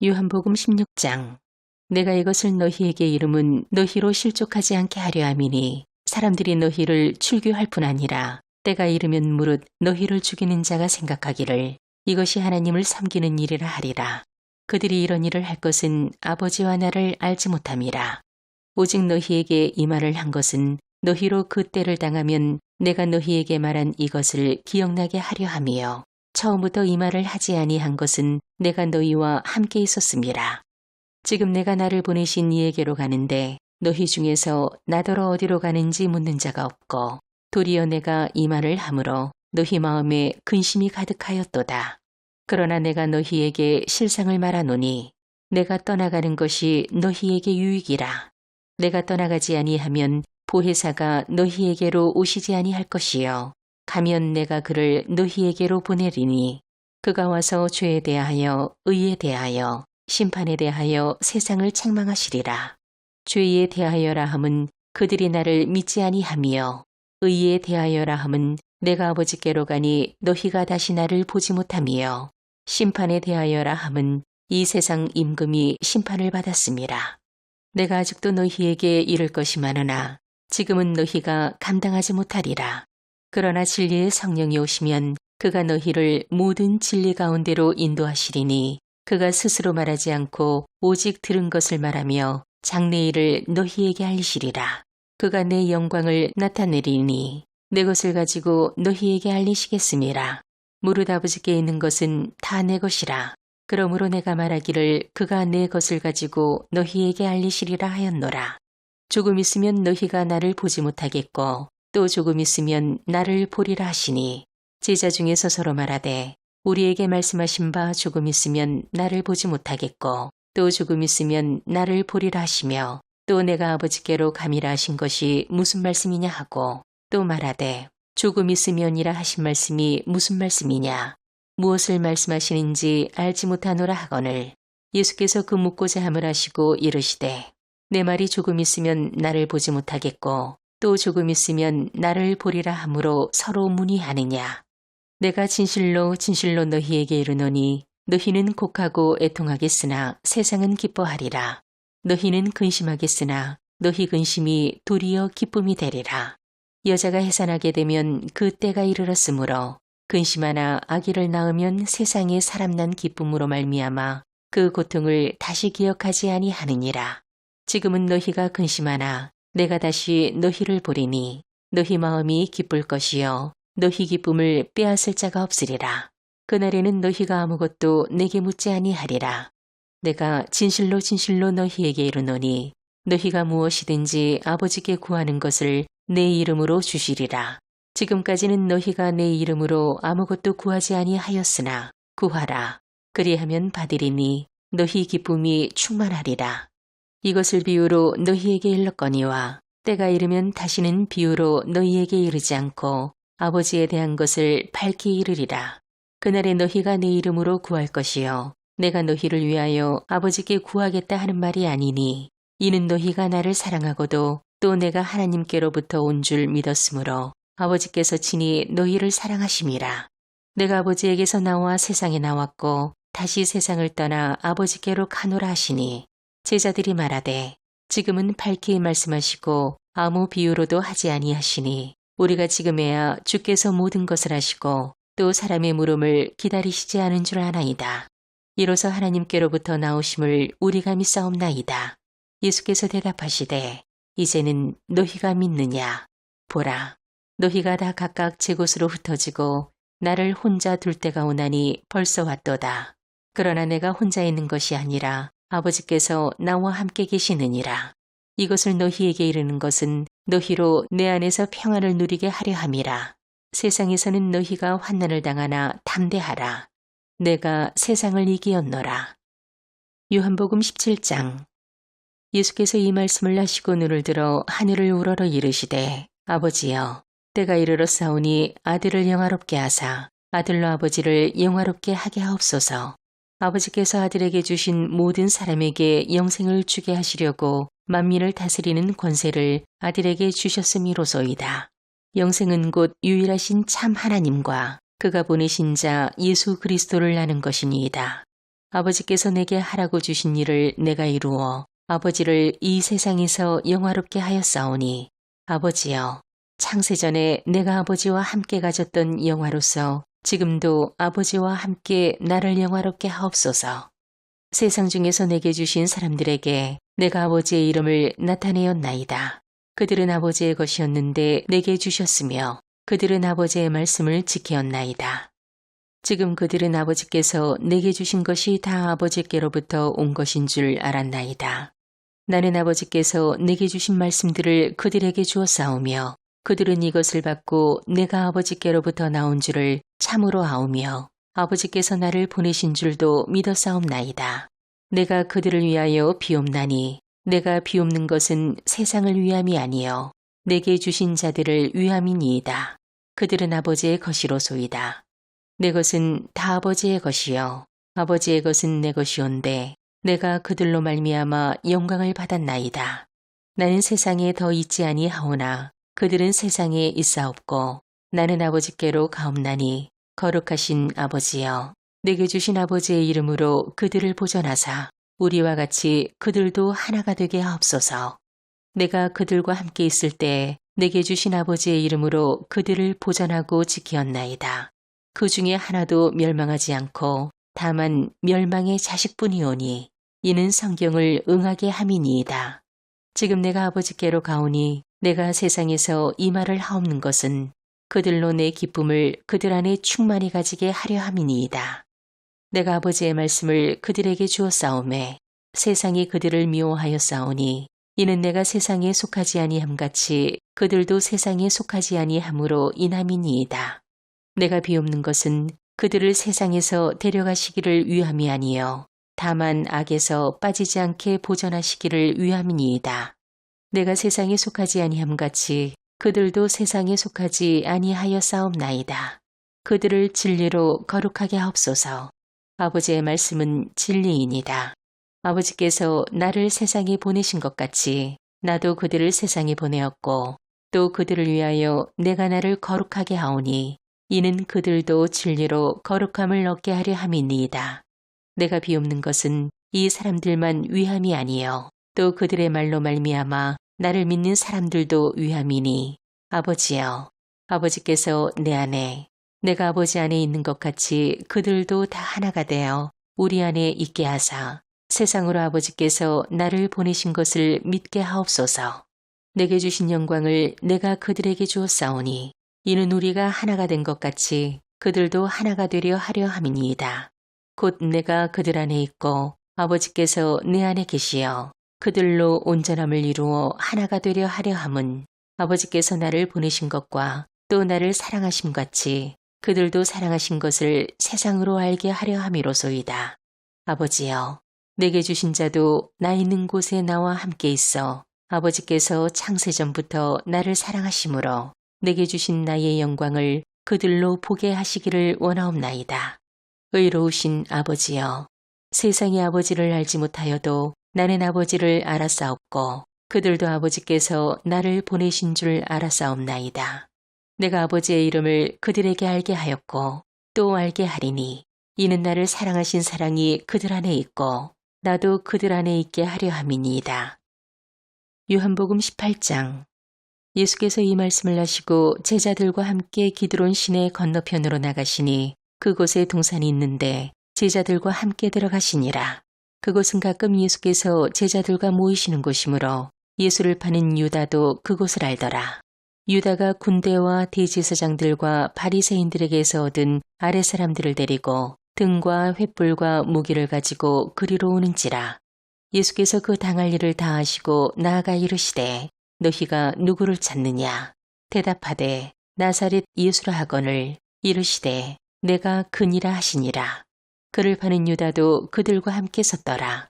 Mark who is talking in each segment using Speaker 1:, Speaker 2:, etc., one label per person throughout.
Speaker 1: 요한복음 16장. 내가 이것을 너희에게 이름은 너희로 실족하지 않게 하려 함이니 사람들이 너희를 출교할 뿐 아니라 때가 이르면 무릇 너희를 죽이는 자가 생각하기를 이것이 하나님을 섬기는 일이라 하리라. 그들이 이런 일을 할 것은 아버지와 나를 알지 못함이라. 오직 너희에게 이 말을 한 것은 너희로 그 때를 당하면 내가 너희에게 말한 이것을 기억나게 하려 함이요. 처음부터 이 말을 하지 아니한 것은 내가 너희와 함께 있었음이라. 지금 내가 나를 보내신 이에게로 가는데 너희 중에서 나더러 어디로 가는지 묻는 자가 없고 도리어 내가 이 말을 함으로 너희 마음에 근심이 가득하였도다. 그러나 내가 너희에게 실상을 말하노니 내가 떠나가는 것이 너희에게 유익이라. 내가 떠나가지 아니하면 보혜사가 너희에게로 오시지 아니할 것이요. 가면 내가 그를 너희에게로 보내리니 그가 와서 죄에 대하여 의에 대하여 심판에 대하여 세상을 책망하시리라. 죄에 대하여라 함은 그들이 나를 믿지 아니함이요 의에 대하여라 함은 내가 아버지께로 가니 너희가 다시 나를 보지 못함이요 심판에 대하여라 함은 이 세상 임금이 심판을 받았음이라. 내가 아직도 너희에게 이를 것이 많으나 지금은 너희가 감당하지 못하리라. 그러나 진리의 성령이 오시면 그가 너희를 모든 진리 가운데로 인도하시리니 그가 스스로 말하지 않고 오직 들은 것을 말하며 장래일을 너희에게 알리시리라. 그가 내 영광을 나타내리니 내 것을 가지고 너희에게 알리시겠음이라. 무릇 아버지께 있는 것은 다 내 것이라. 그러므로 내가 말하기를 그가 내 것을 가지고 너희에게 알리시리라 하였노라. 조금 있으면 너희가 나를 보지 못하겠고 또 조금 있으면 나를 보리라 하시니 제자 중에서 서로 말하되 우리에게 말씀하신 바 조금 있으면 나를 보지 못하겠고 또 조금 있으면 나를 보리라 하시며 또 내가 아버지께로 가미라 하신 것이 무슨 말씀이냐 하고 또 말하되 조금 있으면이라 하신 말씀이 무슨 말씀이냐 무엇을 말씀하시는지 알지 못하노라 하거늘 예수께서 그 묻고자 함을 하시고 이르시되 내 말이 조금 있으면 나를 보지 못하겠고 또 조금 있으면 나를 보리라 함으로 서로 문의하느냐. 내가 진실로 진실로 너희에게 이르노니 너희는 곡하고 애통하겠으나 세상은 기뻐하리라. 너희는 근심하겠으나 너희 근심이 도리어 기쁨이 되리라. 여자가 해산하게 되면 그 때가 이르렀으므로 근심하나 아기를 낳으면 세상에 사람난 기쁨으로 말미암아 그 고통을 다시 기억하지 아니하느니라. 지금은 너희가 근심하나 내가 다시 너희를 보리니 너희 마음이 기쁠 것이요 너희 기쁨을 빼앗을 자가 없으리라. 그날에는 너희가 아무것도 내게 묻지 아니하리라. 내가 진실로 진실로 너희에게 이르노니 너희가 무엇이든지 아버지께 구하는 것을 내 이름으로 주시리라. 지금까지는 너희가 내 이름으로 아무것도 구하지 아니하였으나 구하라. 그리하면 받으리니 너희 기쁨이 충만하리라. 이것을 비유로 너희에게 일렀거니와 때가 이르면 다시는 비유로 너희에게 이르지 않고 아버지에 대한 것을 밝히 이르리라. 그날에 너희가 내 이름으로 구할 것이요 내가 너희를 위하여 아버지께 구하겠다 하는 말이 아니니 이는 너희가 나를 사랑하고도 또 내가 하나님께로부터 온 줄 믿었으므로 아버지께서 친히 너희를 사랑하심이라. 내가 아버지에게서 나와 세상에 나왔고 다시 세상을 떠나 아버지께로 가노라 하시니 제자들이 말하되 지금은 밝히 말씀하시고 아무 비유로도 하지 아니하시니 우리가 지금에야 주께서 모든 것을 하시고 또 사람의 물음을 기다리시지 않은 줄 아나이다. 이로써 하나님께로부터 나오심을 우리가 믿사옵나이다. 예수께서 대답하시되 이제는 너희가 믿느냐. 보라 너희가 다 각각 제 곳으로 흩어지고 나를 혼자 둘 때가 오나니 벌써 왔도다. 그러나 내가 혼자 있는 것이 아니라 아버지께서 나와 함께 계시느니라. 이것을 너희에게 이르는 것은 너희로 내 안에서 평안을 누리게 하려 함이라. 세상에서는 너희가 환난을 당하나 담대하라. 내가 세상을 이기었노라. 요한복음 17장. 예수께서 이 말씀을 하시고 눈을 들어 하늘을 우러러 이르시되 아버지여 때가 이르렀사오니 아들을 영화롭게 하사 아들로 아버지를 영화롭게 하게 하옵소서. 아버지께서 아들에게 주신 모든 사람에게 영생을 주게 하시려고 만민을 다스리는 권세를 아들에게 주셨음이로소이다. 영생은 곧 유일하신 참 하나님과 그가 보내신 자 예수 그리스도를 아는 것이니이다. 아버지께서 내게 하라고 주신 일을 내가 이루어 아버지를 이 세상에서 영화롭게 하였사오니 아버지여 창세전에 내가 아버지와 함께 가졌던 영화로서 지금도 아버지와 함께 나를 영화롭게 하옵소서. 세상 중에서 내게 주신 사람들에게 내가 아버지의 이름을 나타내었나이다. 그들은 아버지의 것이었는데 내게 주셨으며 그들은 아버지의 말씀을 지켰나이다. 지금 그들은 아버지께서 내게 주신 것이 다 아버지께로부터 온 것인 줄 알았나이다. 나는 아버지께서 내게 주신 말씀들을 그들에게 주었사오며 그들은 이것을 받고 내가 아버지께로부터 나온 줄을 참으로 아오며 아버지께서 나를 보내신 줄도 믿었사옵나이다. 내가 그들을 위하여 비옵나니 내가 비옵는 것은 세상을 위함이 아니요 내게 주신 자들을 위함이니이다. 그들은 아버지의 것이로소이다. 내 것은 다 아버지의 것이요 아버지의 것은 내 것이온데 내가 그들로 말미암아 영광을 받았나이다. 나는 세상에 더 있지 아니하오나 그들은 세상에 있사옵고 나는 아버지께로 가옵나니 거룩하신 아버지여 내게 주신 아버지의 이름으로 그들을 보존하사 우리와 같이 그들도 하나가 되게 하옵소서. 내가 그들과 함께 있을 때 내게 주신 아버지의 이름으로 그들을 보존하고 지키었나이다. 그 중에 하나도 멸망하지 않고 다만 멸망의 자식뿐이오니 이는 성경을 응하게 함이니이다. 지금 내가 아버지께로 가오니 내가 세상에서 이 말을 하옵는 것은 그들로 내 기쁨을 그들 안에 충만히 가지게 하려 함이니이다. 내가 아버지의 말씀을 그들에게 주었사오매 세상이 그들을 미워하였사오니 이는 내가 세상에 속하지 아니함 같이 그들도 세상에 속하지 아니함으로 인함이니이다. 내가 비옵는 것은 그들을 세상에서 데려가시기를 위함이 아니요 다만 악에서 빠지지 않게 보존하시기를 위함이니이다. 내가 세상에 속하지 아니함 같이 그들도 세상에 속하지 아니하였사옵나이다. 그들을 진리로 거룩하게 하옵소서. 아버지의 말씀은 진리이니다. 아버지께서 나를 세상에 보내신 것 같이 나도 그들을 세상에 보내었고 또 그들을 위하여 내가 나를 거룩하게 하오니 이는 그들도 진리로 거룩함을 얻게 하려 함이니이다. 내가 비옵는 것은 이 사람들만 위함이 아니요 또 그들의 말로 말미암아 나를 믿는 사람들도 위함이니 아버지여 아버지께서 내 안에 내가 아버지 안에 있는 것 같이 그들도 다 하나가 되어 우리 안에 있게 하사 세상으로 아버지께서 나를 보내신 것을 믿게 하옵소서. 내게 주신 영광을 내가 그들에게 주었사오니 이는 우리가 하나가 된 것 같이 그들도 하나가 되려 하려 함이니이다. 곧 내가 그들 안에 있고 아버지께서 내 안에 계시어 그들로 온전함을 이루어 하나가 되려 하려 함은 아버지께서 나를 보내신 것과 또 나를 사랑하심 같이 그들도 사랑하신 것을 세상으로 알게 하려 함이로소이다. 아버지여 내게 주신 자도 나 있는 곳에 나와 함께 있어 아버지께서 창세전부터 나를 사랑하심으로 내게 주신 나의 영광을 그들로 보게 하시기를 원하옵나이다. 의로우신 아버지여 세상이 아버지를 알지 못하여도 나는 아버지를 알았사옵고 그들도 아버지께서 나를 보내신 줄 알았사옵나이다. 내가 아버지의 이름을 그들에게 알게 하였고 또 알게 하리니 이는 나를 사랑하신 사랑이 그들 안에 있고 나도 그들 안에 있게 하려 함이니이다. 요한복음 18장. 예수께서 이 말씀을 하시고 제자들과 함께 기드론 시내 건너편으로 나가시니 그곳에 동산이 있는데 제자들과 함께 들어가시니라. 그곳은 가끔 예수께서 제자들과 모이시는 곳이므로 예수를 파는 유다도 그곳을 알더라. 유다가 군대와 대제사장들과 바리새인들에게서 얻은 아랫사람들을 데리고 등과 횃불과 무기를 가지고 그리로 오는지라. 예수께서 그 당할 일을 다 하시고 나아가 이르시되 너희가 누구를 찾느냐? 대답하되 나사렛 예수라 하거늘 이르시되 내가 그니라 하시니라. 그를 파는 유다도 그들과 함께 섰더라.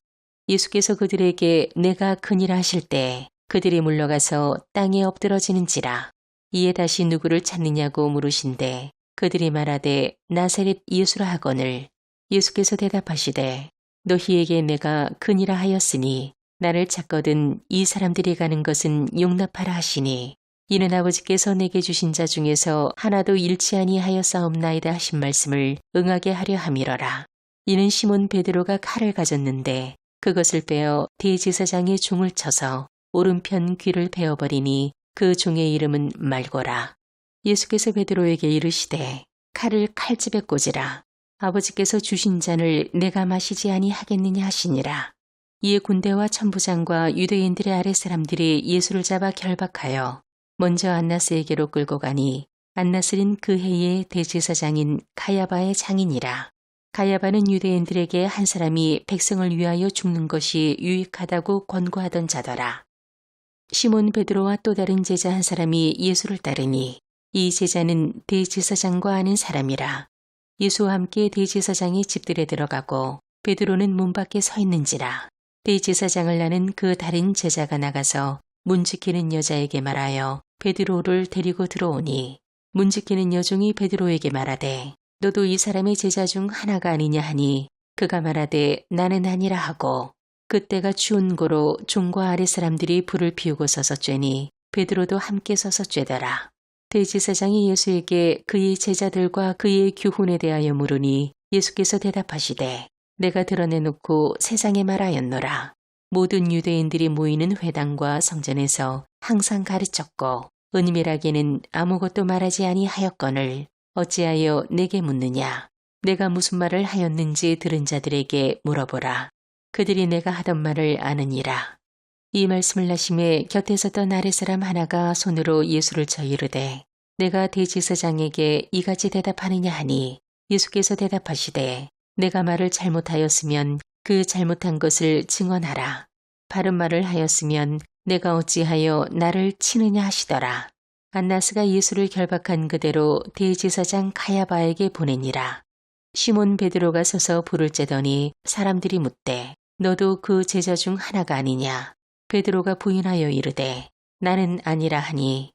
Speaker 1: 예수께서 그들에게 내가 그니라 하실 때 그들이 물러가서 땅에 엎드러지는지라. 이에 다시 누구를 찾느냐고 물으신대 그들이 말하되 나사렛 예수라 하거늘 예수께서 대답하시되 너희에게 내가 그니라 하였으니 나를 찾거든 이 사람들이 가는 것은 용납하라 하시니 이는 아버지께서 내게 주신 자 중에서 하나도 잃지 아니하였사옵나이다 하신 말씀을 응하게 하려 함이러라. 이는 시몬 베드로가 칼을 가졌는데 그것을 빼어 대제사장의 종을 쳐서 오른편 귀를 베어버리니 그 종의 이름은 말고라. 예수께서 베드로에게 이르시되 칼을 칼집에 꽂으라. 아버지께서 주신 잔을 내가 마시지 아니하겠느냐 하시니라. 이에 군대와 천부장과 유대인들의 아랫사람들이 예수를 잡아 결박하여 먼저 안나스에게로 끌고 가니 안나스는 그 해의 대제사장인 가야바의 장인이라. 가야바는 유대인들에게 한 사람이 백성을 위하여 죽는 것이 유익하다고 권고하던 자더라. 시몬 베드로와 또 다른 제자 한 사람이 예수를 따르니 이 제자는 대제사장과 아는 사람이라. 예수와 함께 대제사장의 집들에 들어가고 베드로는 문 밖에 서 있는지라. 대제사장을 아는 그 다른 제자가 나가서 문 지키는 여자에게 말하여 베드로를 데리고 들어오니 문 지키는 여종이 베드로에게 말하되 너도 이 사람의 제자 중 하나가 아니냐 하니 그가 말하되 나는 아니라 하고 그때가 추운 고로 종과 아랫 사람들이 불을 피우고 서서 쬐니 베드로도 함께 서서 쬐더라. 대제사장이 예수에게 그의 제자들과 그의 교훈에 대하여 물으니 예수께서 대답하시되 내가 드러내놓고 세상에 말하였노라. 모든 유대인들이 모이는 회당과 성전에서 항상 가르쳤고 은밀하게는 아무것도 말하지 아니하였거늘 어찌하여 내게 묻느냐. 내가 무슨 말을 하였는지 들은 자들에게 물어보라. 그들이 내가 하던 말을 아느니라. 이 말씀을 하심에 곁에 섰던 아랫사람 하나가 손으로 예수를 쳐 이르되 내가 대제사장에게 이같이 대답하느냐 하니 예수께서 대답하시되 내가 말을 잘못하였으면 그 잘못한 것을 증언하라. 바른 말을 하였으면 내가 어찌하여 나를 치느냐 하시더라. 안나스가 예수를 결박한 그대로 대제사장 가야바에게 보내니라. 시몬 베드로가 서서 불을 쬐더니 사람들이 묻되 너도 그 제자 중 하나가 아니냐. 베드로가 부인하여 이르되 나는 아니라 하니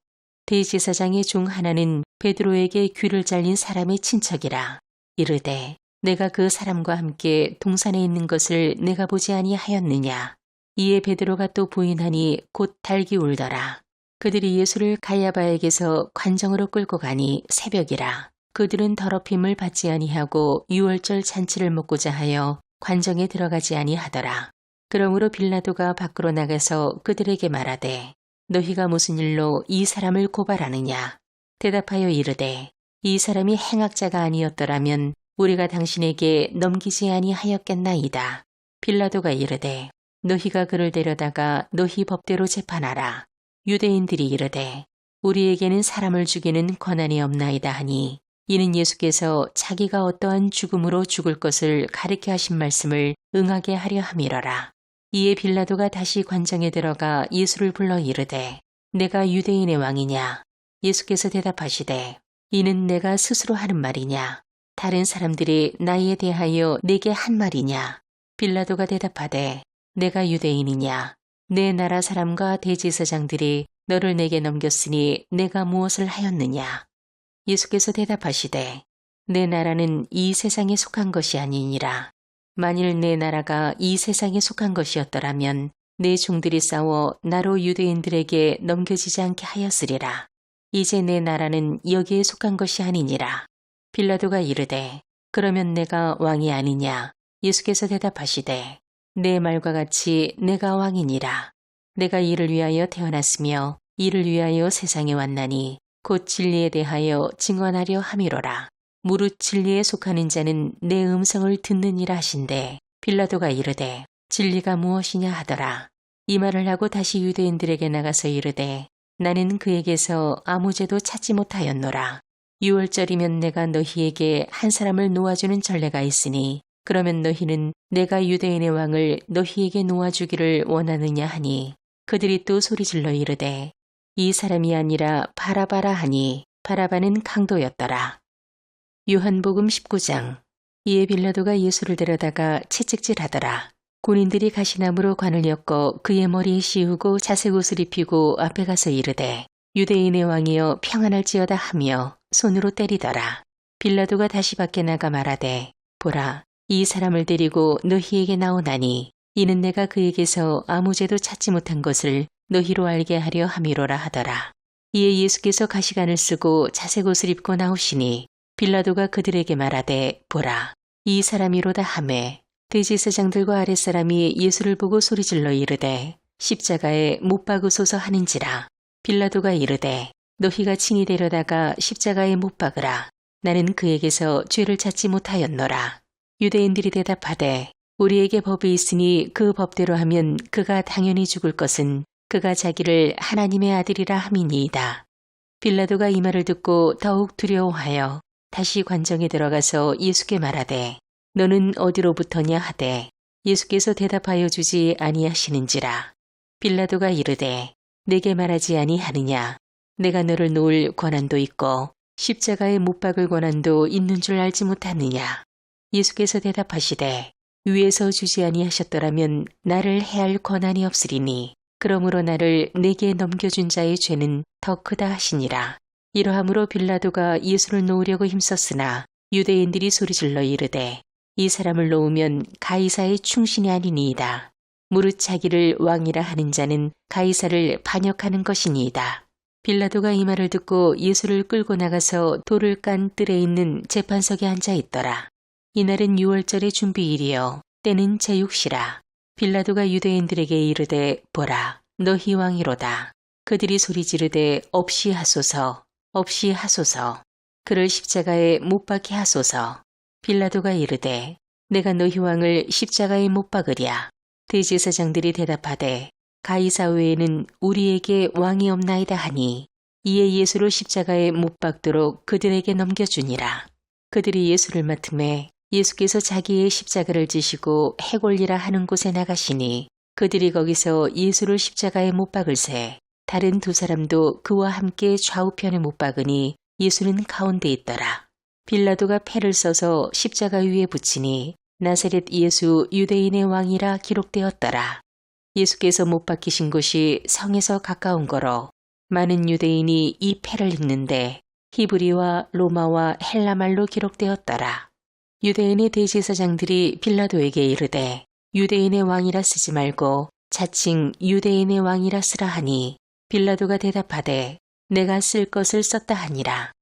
Speaker 1: 대제사장의 종 하나는 베드로에게 귀를 잘린 사람의 친척이라. 이르되 내가 그 사람과 함께 동산에 있는 것을 내가 보지 아니하였느냐. 이에 베드로가 또 부인하니 곧 달기 울더라. 그들이 예수를 가야바에게서 관정으로 끌고 가니 새벽이라. 그들은 더럽힘을 받지 아니하고 유월절 잔치를 먹고자 하여 관정에 들어가지 아니하더라. 그러므로 빌라도가 밖으로 나가서 그들에게 말하되 너희가 무슨 일로 이 사람을 고발하느냐. 대답하여 이르되 이 사람이 행악자가 아니었더라면 우리가 당신에게 넘기지 아니하였겠나이다. 빌라도가 이르되 너희가 그를 데려다가 너희 법대로 재판하라. 유대인들이 이르되 우리에게는 사람을 죽이는 권한이 없나이다 하니 이는 예수께서 자기가 어떠한 죽음으로 죽을 것을 가르쳐 하신 말씀을 응하게 하려 함이러라. 이에 빌라도가 다시 관정에 들어가 예수를 불러 이르되 내가 유대인의 왕이냐. 예수께서 대답하시되 이는 내가 스스로 하는 말이냐. 다른 사람들이 나에 대하여 내게 한 말이냐. 빌라도가 대답하되 내가 유대인이냐. 내 나라 사람과 대제사장들이 너를 내게 넘겼으니 내가 무엇을 하였느냐. 예수께서 대답하시되 내 나라는 이 세상에 속한 것이 아니니라. 만일 내 나라가 이 세상에 속한 것이었더라면 내 종들이 싸워 나로 유대인들에게 넘겨지지 않게 하였으리라. 이제 내 나라는 여기에 속한 것이 아니니라. 빌라도가 이르되 그러면 내가 왕이 아니냐. 예수께서 대답하시되 내 말과 같이 내가 왕이니라. 내가 이를 위하여 태어났으며 이를 위하여 세상에 왔나니 곧 진리에 대하여 증언하려 함이로라. 무릇 진리에 속하는 자는 내 음성을 듣느니라 하신대 빌라도가 이르되 진리가 무엇이냐 하더라. 이 말을 하고 다시 유대인들에게 나가서 이르되 나는 그에게서 아무 죄도 찾지 못하였노라. 유월절이면 내가 너희에게 한 사람을 놓아주는 전례가 있으니 그러면 너희는 내가 유대인의 왕을 너희에게 놓아주기를 원하느냐 하니 그들이 또 소리질러 이르되 이 사람이 아니라 바라바라 하니 바라바는 강도였더라. 요한복음 19장. 이에 빌라도가 예수를 데려다가 채찍질하더라. 군인들이 가시나무로 관을 엮어 그의 머리에 씌우고 자색 옷을 입히고 앞에 가서 이르되 유대인의 왕이여 평안할지어다 하며 손으로 때리더라. 빌라도가 다시 밖에 나가 말하되 보라 이 사람을 데리고 너희에게 나오나니 이는 내가 그에게서 아무 죄도 찾지 못한 것을 너희로 알게 하려 함이로라 하더라. 이에 예수께서 가시관을 쓰고 자색 옷을 입고 나오시니 빌라도가 그들에게 말하되 보라 이 사람이로다 하매 대제사장들과 아랫사람이 예수를 보고 소리질러 이르되 십자가에 못 박으소서 하는지라. 빌라도가 이르되 너희가 친히 데려다가 십자가에 못 박으라. 나는 그에게서 죄를 찾지 못하였노라. 유대인들이 대답하되 우리에게 법이 있으니 그 법대로 하면 그가 당연히 죽을 것은 그가 자기를 하나님의 아들이라 함이니이다. 빌라도가 이 말을 듣고 더욱 두려워하여 다시 관정에 들어가서 예수께 말하되 너는 어디로부터냐 하되 예수께서 대답하여 주지 아니하시는지라. 빌라도가 이르되 내게 말하지 아니하느냐. 내가 너를 놓을 권한도 있고 십자가에 못 박을 권한도 있는 줄 알지 못하느냐. 예수께서 대답하시되 위에서 주지 아니하셨더라면 나를 해할 권한이 없으리니 그러므로 나를 내게 넘겨준 자의 죄는 더 크다 하시니라. 이러함으로 빌라도가 예수를 놓으려고 힘썼으나 유대인들이 소리질러 이르되 이 사람을 놓으면 가이사의 충신이 아니니이다. 무릇 자기를 왕이라 하는 자는 가이사를 반역하는 것이니이다. 빌라도가 이 말을 듣고 예수를 끌고 나가서 돌을 깐 뜰에 있는 재판석에 앉아 있더라. 이날은 유월절의 준비일이요 때는 제6시라. 빌라도가 유대인들에게 이르되 보라 너희 왕이로다. 그들이 소리 지르되 없이 하소서 없이 하소서. 그를 십자가에 못 박게 하소서. 빌라도가 이르되 내가 너희 왕을 십자가에 못 박으랴. 대제사장들이 대답하되 가이사 외에는 우리에게 왕이 없나이다 하니 이에 예수를 십자가에 못 박도록 그들에게 넘겨주니라. 그들이 예수를 맡음에 예수께서 자기의 십자가를 지시고 해골리라 하는 곳에 나가시니 그들이 거기서 예수를 십자가에 못 박을새 다른 두 사람도 그와 함께 좌우편에 못 박으니 예수는 가운데 있더라. 빌라도가 패를 써서 십자가 위에 붙이니 나사렛 예수 유대인의 왕이라 기록되었더라. 예수께서 못 박히신 곳이 성에서 가까운 거로 많은 유대인이 이 패를 읽는데 히브리와 로마와 헬라말로 기록되었더라. 유대인의 대제사장들이 빌라도에게 이르되 유대인의 왕이라 쓰지 말고 자칭 유대인의 왕이라 쓰라 하니 빌라도가 대답하되 내가 쓸 것을 썼다 하니라.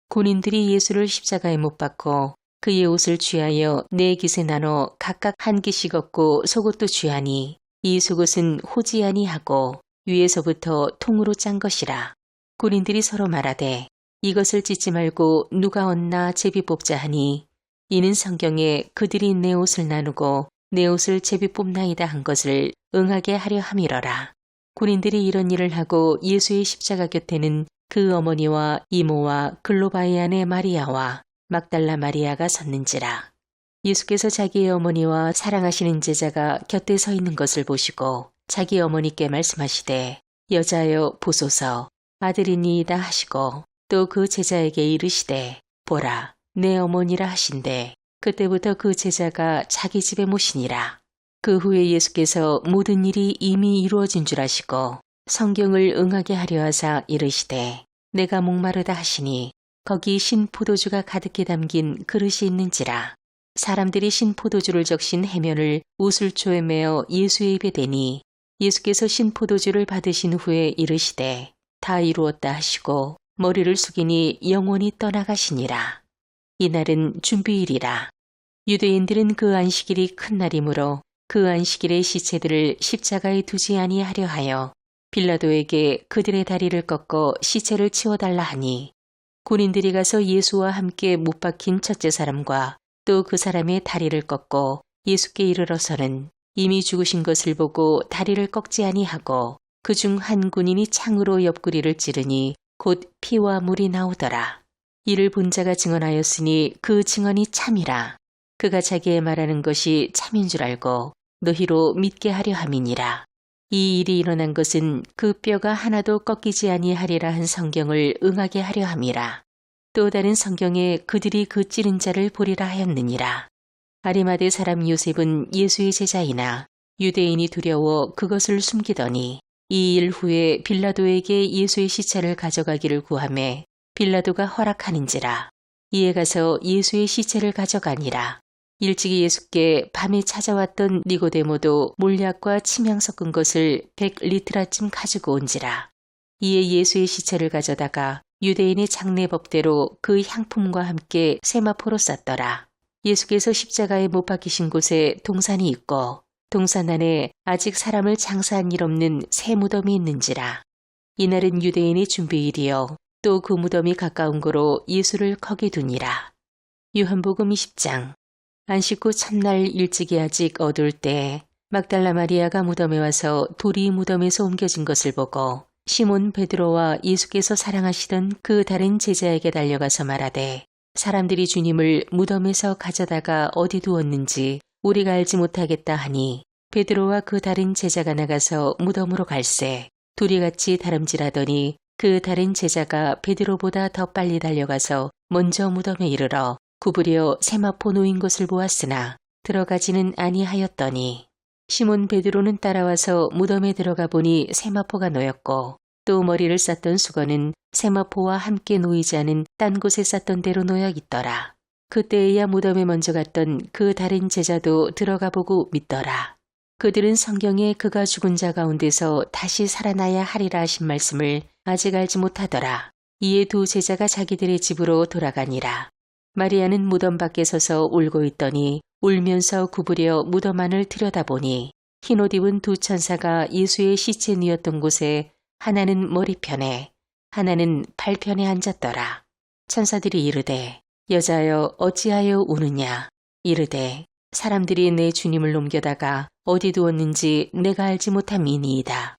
Speaker 1: 군인들이 예수를 십자가에 못 박고 그의 옷을 취하여 네 깃에 나눠 각각 한 깃씩 얻고 속옷도 취하니 이 속옷은 호지 아니하고 위에서부터 통으로 짠 것이라. 군인들이 서로 말하되 이것을 찢지 말고 누가 얻나 제비 뽑자 하니 이는 성경에 그들이 내 옷을 나누고 내 옷을 제비 뽑나이다 한 것을 응하게 하려 함이러라. 군인들이 이런 일을 하고 예수의 십자가 곁에는 그 어머니와 이모와 글로바의 아내 마리아와 막달라 마리아가 섰는지라. 예수께서 자기의 어머니와 사랑하시는 제자가 곁에 서 있는 것을 보시고 자기 어머니께 말씀하시되 여자여 보소서 아들이니이다 하시고 또 그 제자에게 이르시되 보라 내 어머니라 하신대 그때부터 그 제자가 자기 집에 모시니라. 그 후에 예수께서 모든 일이 이미 이루어진 줄 아시고 성경을 응하게 하려 하사 이르시되 내가 목마르다 하시니 거기 신 포도주가 가득히 담긴 그릇이 있는지라. 사람들이 신 포도주를 적신 해면을 우슬초에 메어 예수의 입에 대니 예수께서 신 포도주를 받으신 후에 이르시되 다 이루었다 하시고 머리를 숙이니 영원히 떠나가시니라. 이날은 준비일이라. 유대인들은 그 안식일이 큰 날이므로 그 안식일의 시체들을 십자가에 두지 아니하려 하여 빌라도에게 그들의 다리를 꺾어 시체를 치워달라 하니 군인들이 가서 예수와 함께 못 박힌 첫째 사람과 또 그 사람의 다리를 꺾고 예수께 이르러서는 이미 죽으신 것을 보고 다리를 꺾지 아니하고 그중 한 군인이 창으로 옆구리를 찌르니 곧 피와 물이 나오더라. 이를 본 자가 증언하였으니 그 증언이 참이라. 그가 자기의 말하는 것이 참인 줄 알고 너희로 믿게 하려 함이니라. 이 일이 일어난 것은 그 뼈가 하나도 꺾이지 아니하리라 한 성경을 응하게 하려 함이라. 또 다른 성경에 그들이 그 찌른 자를 보리라 하였느니라. 아리마대 사람 요셉은 예수의 제자이나 유대인이 두려워 그것을 숨기더니 이 일 후에 빌라도에게 예수의 시체를 가져가기를 구하매 빌라도가 허락하는지라. 이에 가서 예수의 시체를 가져가니라. 일찍이 예수께 밤에 찾아왔던 니고데모도 몰약과 침향 섞은 것을 100리트라쯤 가지고 온지라. 이에 예수의 시체를 가져다가 유대인의 장례법대로 그 향품과 함께 세마포로 쌌더라. 예수께서 십자가에 못 박히신 곳에 동산이 있고 동산 안에 아직 사람을 장사한 일 없는 새 무덤이 있는지라. 이날은 유대인의 준비일이요 또 그 무덤이 가까운 고로 예수를 거기 두니라. 요한복음 20장. 안식 후 첫날 일찍이 아직 어두울 때 막달라 마리아가 무덤에 와서 돌이 무덤에서 옮겨진 것을 보고 시몬 베드로와 예수께서 사랑하시던 그 다른 제자에게 달려가서 말하되 사람들이 주님을 무덤에서 가져다가 어디 두었는지 우리가 알지 못하겠다 하니 베드로와 그 다른 제자가 나가서 무덤으로 갈새 둘이 같이 다름질하더니 그 다른 제자가 베드로보다 더 빨리 달려가서 먼저 무덤에 이르러 구부려 세마포 놓인 것을 보았으나 들어가지는 아니하였더니 시몬 베드로는 따라와서 무덤에 들어가 보니 세마포가 놓였고 또 머리를 쌌던 수건은 세마포와 함께 놓이지 않은 딴 곳에 쌌던 대로 놓여 있더라. 그때에야 무덤에 먼저 갔던 그 다른 제자도 들어가 보고 믿더라. 그들은 성경에 그가 죽은 자 가운데서 다시 살아나야 하리라 하신 말씀을 아직 알지 못하더라. 이에 두 제자가 자기들의 집으로 돌아가니라. 마리아는 무덤 밖에 서서 울고 있더니 울면서 구부려 무덤 안을 들여다보니 흰옷 입은 두 천사가 예수의 시체 누였던 곳에 하나는 머리편에 하나는 발편에 앉았더라. 천사들이 이르되 여자여 어찌하여 우느냐. 이르되 사람들이 내 주님을 넘겨다가 어디 두었는지 내가 알지 못함이니이다.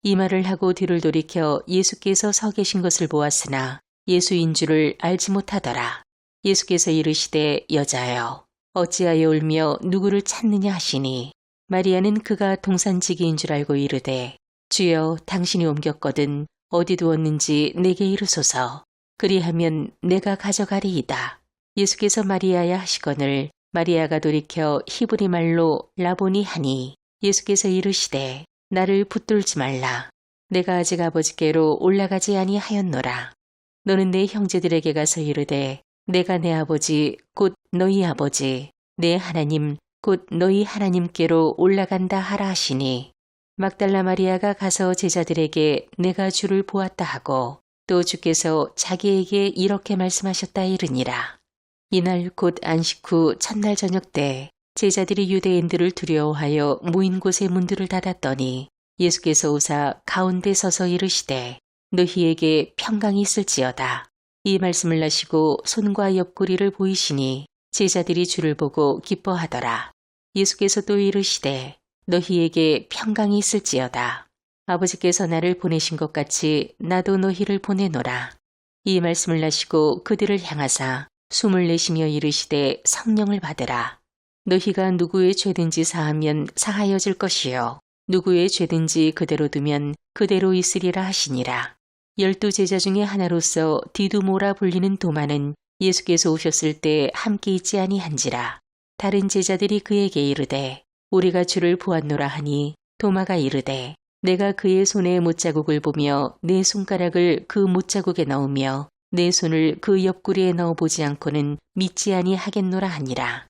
Speaker 1: 이 말을 하고 뒤를 돌이켜 예수께서 서 계신 것을 보았으나 예수인 줄을 알지 못하더라. 예수께서 이르시되 여자여 어찌하여 울며 누구를 찾느냐 하시니 마리아는 그가 동산지기인 줄 알고 이르되 주여 당신이 옮겼거든 어디 두었는지 내게 이르소서. 그리하면 내가 가져가리이다. 예수께서 마리아야 하시거늘 마리아가 돌이켜 히브리 말로 라보니 하니 예수께서 이르시되 나를 붙들지 말라. 내가 아직 아버지께로 올라가지 아니하였노라. 너는 내 형제들에게 가서 이르되 내가 내 아버지 곧 너희 아버지 내 하나님 곧 너희 하나님께로 올라간다 하라 하시니 막달라 마리아가 가서 제자들에게 내가 주를 보았다 하고 또 주께서 자기에게 이렇게 말씀하셨다 이르니라. 이날 곧 안식 후 첫날 저녁 때 제자들이 유대인들을 두려워하여 모인 곳의 문들을 닫았더니 예수께서 오사 가운데 서서 이르시되 너희에게 평강이 있을지어다. 이 말씀을 하시고 손과 옆구리를 보이시니 제자들이 주를 보고 기뻐하더라. 예수께서 또 이르시되 너희에게 평강이 있을지어다. 아버지께서 나를 보내신 것 같이 나도 너희를 보내노라. 이 말씀을 하시고 그들을 향하사 숨을 내쉬며 이르시되 성령을 받으라. 너희가 누구의 죄든지 사하면 사하여질 것이요 누구의 죄든지 그대로 두면 그대로 있으리라 하시니라. 12 제자 중에 하나로서 디두모라 불리는 도마는 예수께서 오셨을 때 함께 있지 아니한지라. 다른 제자들이 그에게 이르되 우리가 주를 보았노라 하니 도마가 이르되 내가 그의 손에 못자국을 보며 내 손가락을 그 못자국에 넣으며 내 손을 그 옆구리에 넣어보지 않고는 믿지 아니하겠노라 하니라.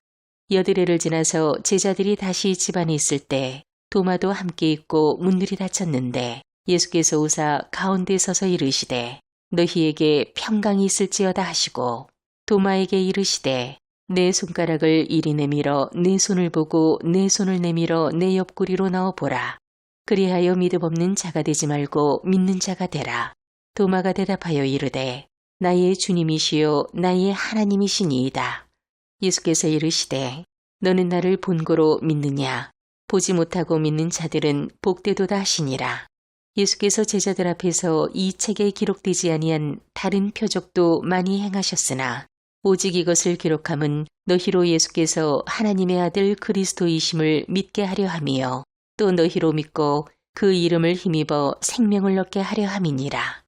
Speaker 1: 여드레를 지나서 제자들이 다시 집안에 있을 때 도마도 함께 있고 문들이 닫혔는데 예수께서 오사 가운데 서서 이르시되 너희에게 평강이 있을지어다 하시고 도마에게 이르시되 내 손가락을 이리 내밀어 내 손을 보고 내 손을 내밀어 내 옆구리로 넣어보라. 그리하여 믿음 없는 자가 되지 말고 믿는 자가 되라. 도마가 대답하여 이르되 나의 주님이시요 나의 하나님이시니이다. 예수께서 이르시되 너는 나를 본고로 믿느냐. 보지 못하고 믿는 자들은 복되도다 하시니라. 예수께서 제자들 앞에서 이 책에 기록되지 아니한 다른 표적도 많이 행하셨으나 오직 이것을 기록함은 너희로 예수께서 하나님의 아들 그리스도이심을 믿게 하려 함이요 또 너희로 믿고 그 이름을 힘입어 생명을 얻게 하려 함이니라.